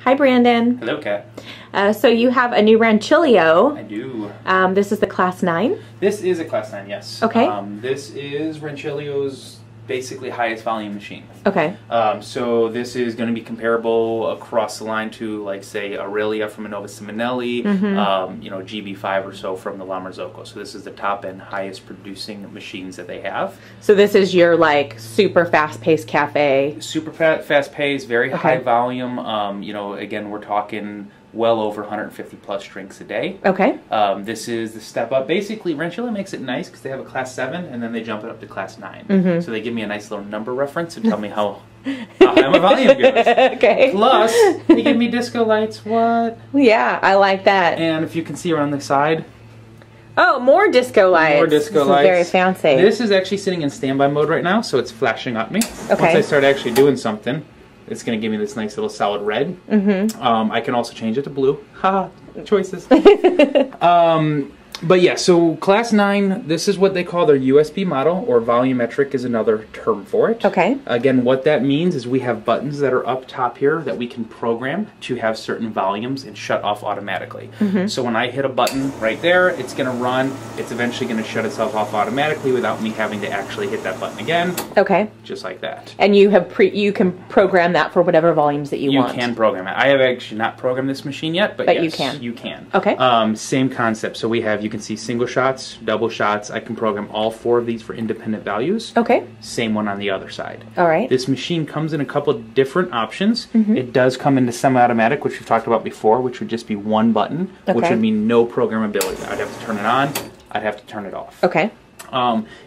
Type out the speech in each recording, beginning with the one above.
Hi, Brandon. Hello, Kat. So you have a new Ranchilio. I do. This is the Class 9? This is a Class 9, yes. Okay. This is Ranchilio's basically highest volume machine. Okay. So this is going to be comparable across the line to, like, say, Aurelia from Innova Simonelli, you know, GB5 or so from the La Marzocco. So this is the top end, highest producing machines that they have. So this is your, like, super fast-paced cafe? Super fast-paced, very high volume. You know, again, we're talking well over 150 plus drinks a day. Okay. This is the step up. Basically, Ranchilio makes it nice because they have a Class 7 and then they jump it up to Class 9. So they give me a nice little number reference to tell me how high my volume goes. Okay. Plus, they give me disco lights. What? Yeah, I like that. And if you can see around the side. Oh, more disco lights. More disco lights. Very fancy. This is actually sitting in standby mode right now, so it's flashing at me. Okay. Once I start actually doing something, it's going to give me this nice little solid red. I can also change it to blue. Ha! Choices. But yeah, so Class 9, this is what they call their USB model, or volumetric is another term for it. Okay. Again, what that means is we have buttons that are up top here that we can program to have certain volumes and shut off automatically. So when I hit a button right there, it's going to run. It's eventually going to shut itself off automatically without me having to actually hit that button again. Okay. Just like that. And you have you can program that for whatever volumes that you want. You can program it. I have actually not programmed this machine yet, but yes, you can. You can. Okay. Same concept. So we have, you can see single shots, double shots. I can program all 4 of these for independent values. Okay. Same one on the other side. All right. This machine comes in a couple of different options. It does come into semi-automatic, which we've talked about before, which would just be one button, which would mean no programmability. I'd have to turn it on. I'd have to turn it off. Okay.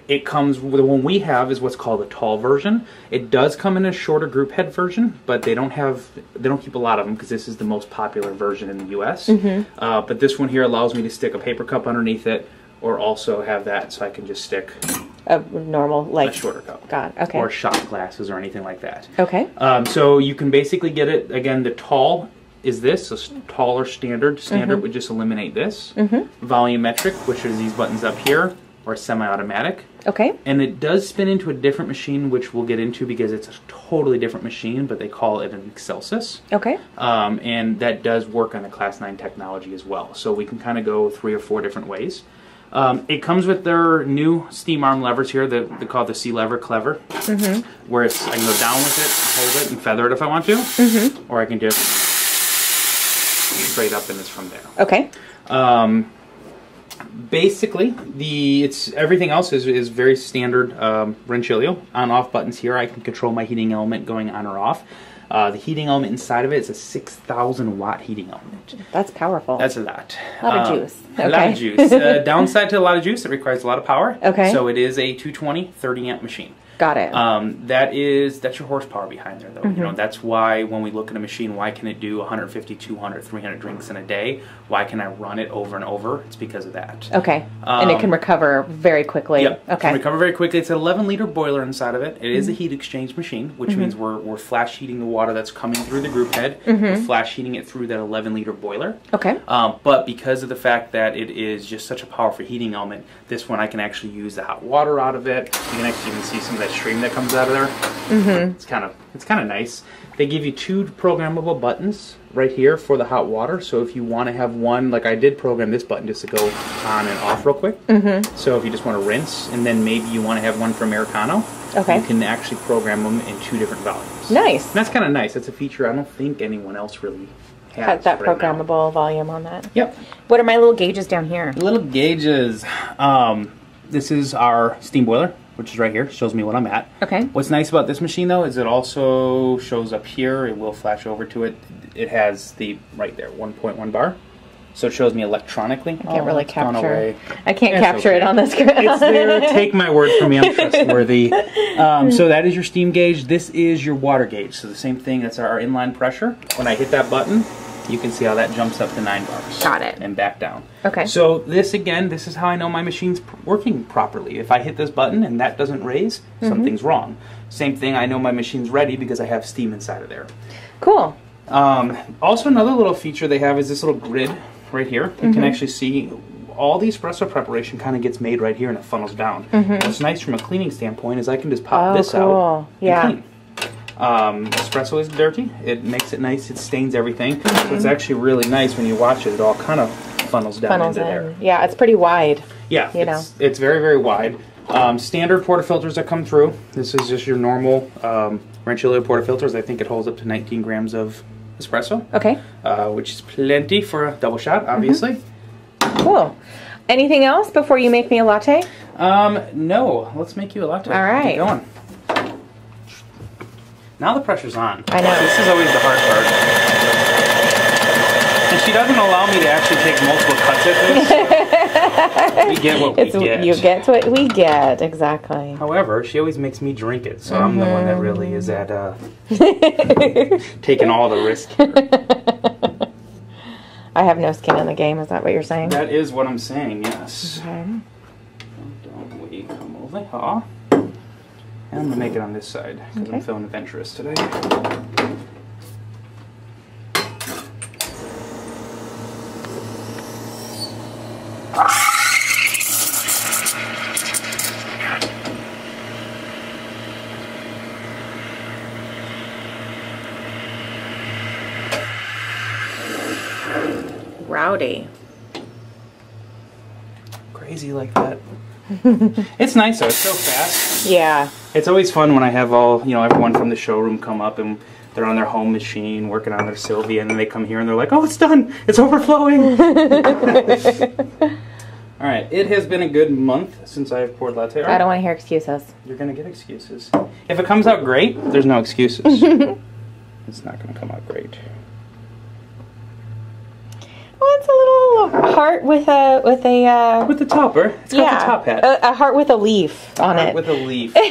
It comes with, the one we have is what's called a tall version. It does come in a shorter group head version, but they don't keep a lot of them because this is the most popular version in the US. But this one here allows me to stick a paper cup underneath it, or also have that so I can just stick a normal, like, a shorter cup. Okay. Or shot glasses or anything like that. Okay. So you can basically get it, again, the tall is this, so taller standard. Standard would just eliminate this. Volumetric, which is these buttons up here, or semi-automatic. Okay. And it does spin into a different machine, which we'll get into because it's a totally different machine, but they call it an Excelsis. Okay. And that does work on the Class 9 technology as well. So we can kind of go 3 or 4 different ways. It comes with their new steam arm levers here that they call the C-lever clever, where I can go down with it, hold it, and feather it if I want to, or I can just straight up and it's from there. Okay. Basically, everything else is very standard Ranchilio. On-off buttons here, I can control my heating element going on or off. The heating element inside of it is a 6,000 watt heating element. That's powerful. That's a lot. A lot of juice. A lot of juice. Downside to a lot of juice, it requires a lot of power. Okay. So it is a 220, 30 amp machine. Got it. That's your horsepower behind there, though. You know, that's why when we look at a machine, why can it do 150, 200, 300 drinks in a day? Why can I run it over and over? It's because of that. Okay. And it can recover very quickly. Yep. Okay. It can recover very quickly. It's an 11-liter boiler inside of it. It is a heat exchange machine, which means we're flash heating the water that's coming through the group head. We're flash heating it through that 11-liter boiler. Okay. But because of the fact that it is just such a powerful heating element, this one I can actually use the hot water out of it. You can actually even see some of that stream that comes out of there. It's kind of nice. They give you 2 programmable buttons right here for the hot water. So if you want to have one, like I did program this button just to go on and off real quick. So if you just want to rinse, and then maybe you want to have one for Americano, you can actually program them in 2 different volumes. Nice. And that's kind of nice. That's a feature I don't think anyone else really has that right programmable volume on that. Yep. What are my little gauges down here? Little gauges. This is our steam boiler, which is right here. Shows me what I'm at. Okay. What's nice about this machine, though, is it also shows up here. It will flash over to it. It has the, right there, 1.1 bar. So it shows me electronically. I can't really capture. I can't capture it on the screen. It's there. Take my word from me. I'm trustworthy. So that is your steam gauge. This is your water gauge. So the same thing. That's our inline pressure. When I hit that button, you can see how that jumps up to 9 bars. Got it. And back down. Okay. So this, again, this is how I know my machine's working properly. If I hit this button and that doesn't raise, something's wrong. Same thing, I know my machine's ready because I have steam inside of there. Cool. Also, another little feature they have is this little grid right here. You can actually see all the espresso preparation kind of gets made right here and it funnels down. What's nice from a cleaning standpoint is I can just pop this out and clean. Espresso is dirty. It makes it nice. It stains everything. So it's actually really nice when you watch it. It all kind of funnels down into there. Yeah, it's pretty wide. Yeah, it's very, very wide. Standard portafilters that come through. This is just your normal Rancilio portafilters. I think it holds up to 19 grams of espresso. Okay. Which is plenty for a double shot, obviously. Cool. Anything else before you make me a latte? No. Let's make you a latte. All right. Keep going. Now the pressure's on. I know. This is always the hard part. And she doesn't allow me to actually take multiple cuts at this. We get what we get. You get what we get, exactly. However, she always makes me drink it, so I'm the one that really is at taking all the risk here. I have no skin in the game, is that what you're saying? That is what I'm saying, yes. Okay. Don't we come over here? And I'm going to make it on this side, because I'm feeling adventurous today. Rowdy. Crazy like that. It's nice though, it's so fast. Yeah. It's always fun when I have all, everyone from the showroom come up and they're on their home machine working on their Sylvia, and then they come here and they're like, oh, it's done, it's overflowing. Alright, it has been a good month since I've poured latte art. I don't want to hear excuses. You're going to get excuses. If it comes out great, there's no excuses. It's not going to come out great. Well, it's a little heart with a with the topper. It's got the top hat. A heart with a leaf on it. With a leaf. Cool.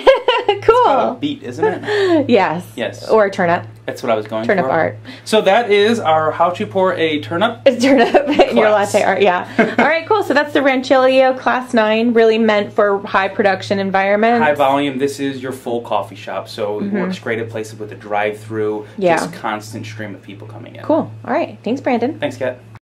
It's called a beet, isn't it? Yes. Yes. Or a turnip. That's what I was going turnip for. art. So that is our how to pour a turnip. It's turnip in your latte art, yeah. All right, cool. So that's the Rancilio Class 9, really meant for high production environments. High volume. This is your full coffee shop, so it works great at places with a drive-through. Yeah. Just constant stream of people coming in. Cool. All right. Thanks, Brandon. Thanks, Kat.